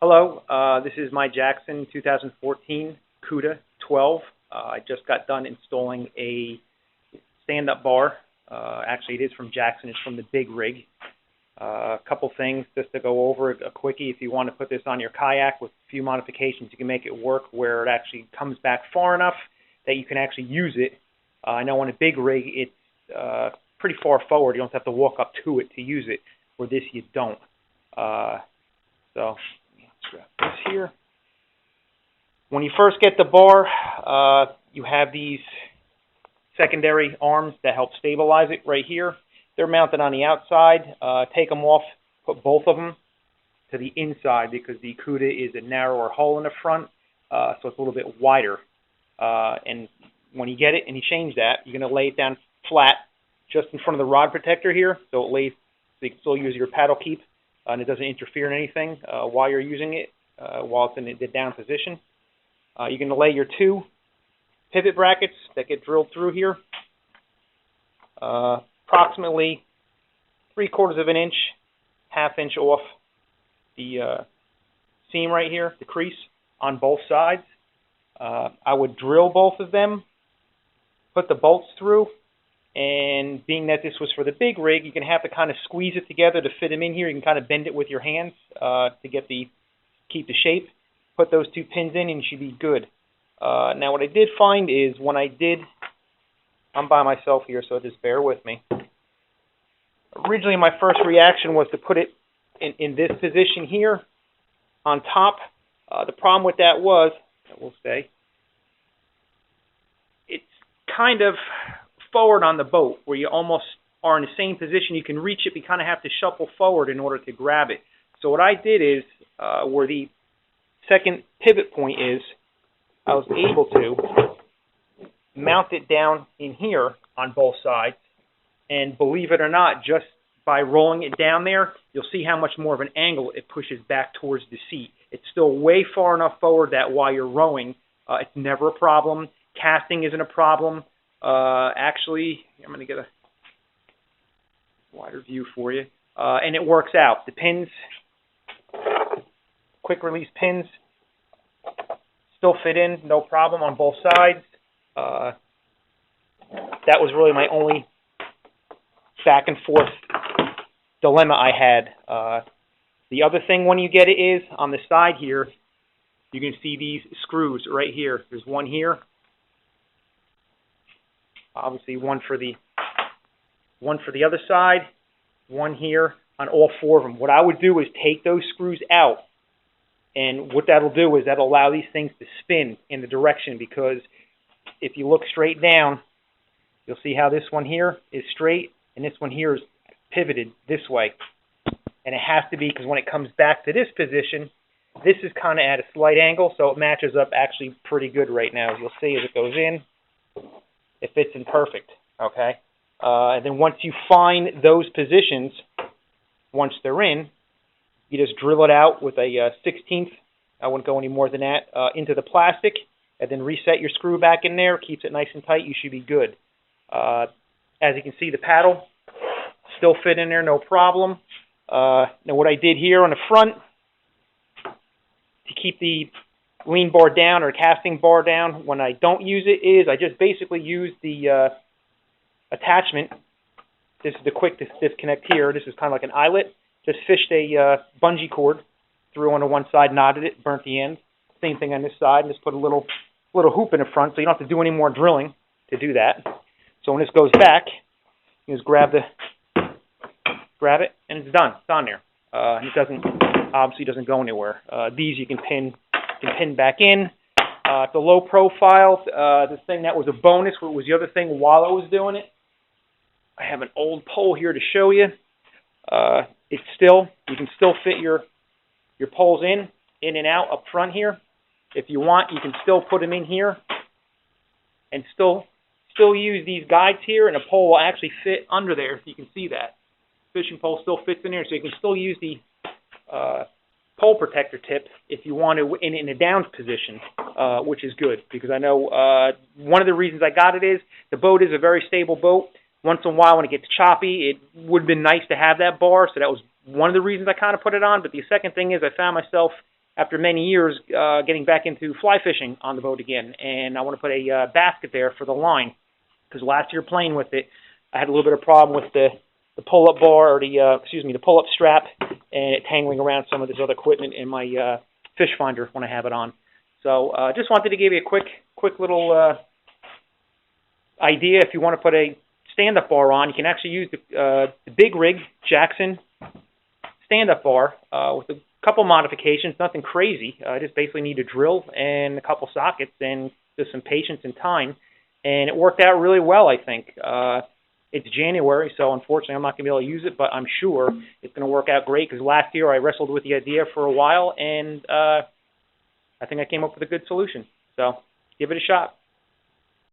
Hello, this is my Jackson 2014 Cuda 12. I just got done installing a stand-up bar. Actually, it is from Jackson. It's from the big rig. A couple things just to go over a quickie. If you want to put this on your kayak with a few modifications, you can make it work where it actually comes back far enough that you can actually use it. I know on a big rig, it's pretty far forward. You don't have to walk up to it to use it. For this, you don't. So let's grab this here. When you first get the bar, you have these secondary arms that help stabilize it right here. They're mounted on the outside. Take them off, put both of them to the inside because the Cuda is a narrower hull in the front, so it's a little bit wider. And when you get it and you change that, you're going to lay it down flat just in front of the rod protector here, so it lays, so you can still use your paddle keep, and it doesn't interfere in anything while you're using it, while it's in the down position. You're going to lay your two pivot brackets that get drilled through here, approximately 3/4 of an inch, ½ inch off the seam right here, the crease on both sides. I would drill both of them, put the bolts through, and being that this was for the big rig, you're going to have to kind of squeeze it together to fit them in here. You can kind of bend it with your hands to get keep the shape. Put those two pins in and you should be good. Now what I did find is when I'm by myself here, so just bear with me. Originally my first reaction was to put it in this position here on top. The problem with that was, we'll say, it's kind of forward on the boat where you almost are in the same position. You can reach it, but you kind of have to shuffle forward in order to grab it. So what I did is, where the second pivot point is, I was able to mount it down in here on both sides, and believe it or not, just by rolling it down there, you'll see how much more of an angle it pushes back towards the seat. It's still way far enough forward that while you're rowing, it's never a problem. Casting isn't a problem. Actually, I'm going to get a wider view for you, and it works out. The pins, quick release pins, still fit in, no problem on both sides. That was really my only back and forth dilemma I had. The other thing when you get it is, on the side here, you can see these screws right here. There's one here. Obviously one for the other side, one here on all four of them. What I would do is take those screws out, and what that'll do is that'll allow these things to spin in the direction, because if you look straight down, you'll see how this one here is straight and this one here is pivoted this way. And it has to be, because when it comes back to this position, this is kind of at a slight angle, so it matches up actually pretty good right now. As you'll see as it goes in, it fits in perfect, okay? And then once you find those positions, once they're in, you just drill it out with a 16th, I wouldn't go any more than that, into the plastic, and then reset your screw back in there, keeps it nice and tight, you should be good. As you can see, the paddle still fit in there, no problem. Now what I did here on the front, to keep the lean bar down or casting bar down when I don't use it, is I just basically use the attachment. This is the quick disconnect here. This is kind of like an eyelet. Just fished a bungee cord through onto one side, knotted it, burnt the end. Same thing on this side. Just put a little hoop in the front, so you don't have to do any more drilling to do that. So when this goes back, you just grab it, and it's done. It's on there. It obviously doesn't go anywhere. These you can pin back in. The low profile, the thing that was a bonus, what was the other thing while I was doing it, I have an old pole here to show you. You can still fit your poles in and out up front here. If you want, you can still put them in here and still use these guides here, and a pole will actually fit under there. You can see that. Fishing pole still fits in there, so you can still use the pole protector tip if you want to in a down position, which is good, because I know one of the reasons I got it is the boat is a very stable boat. Once in a while when it gets choppy, it would have been nice to have that bar, so that was one of the reasons I kind of put it on. But the second thing is I found myself after many years, getting back into fly fishing on the boat again, and I want to put a basket there for the line, because last year playing with it, I had a little bit of problem with the pull-up bar, or the pull-up strap, and it tangling around some of this other equipment in my fish finder when I have it on. So just wanted to give you a quick little idea. If you want to put a stand-up bar on, you can actually use the big rig Jackson stand-up bar with a couple modifications, nothing crazy. I just basically need a drill and a couple sockets and just some patience and time, and it worked out really well, I think. It's January, so unfortunately I'm not going to be able to use it, but I'm sure it's going to work out great, because last year I wrestled with the idea for a while, and I think I came up with a good solution. So give it a shot.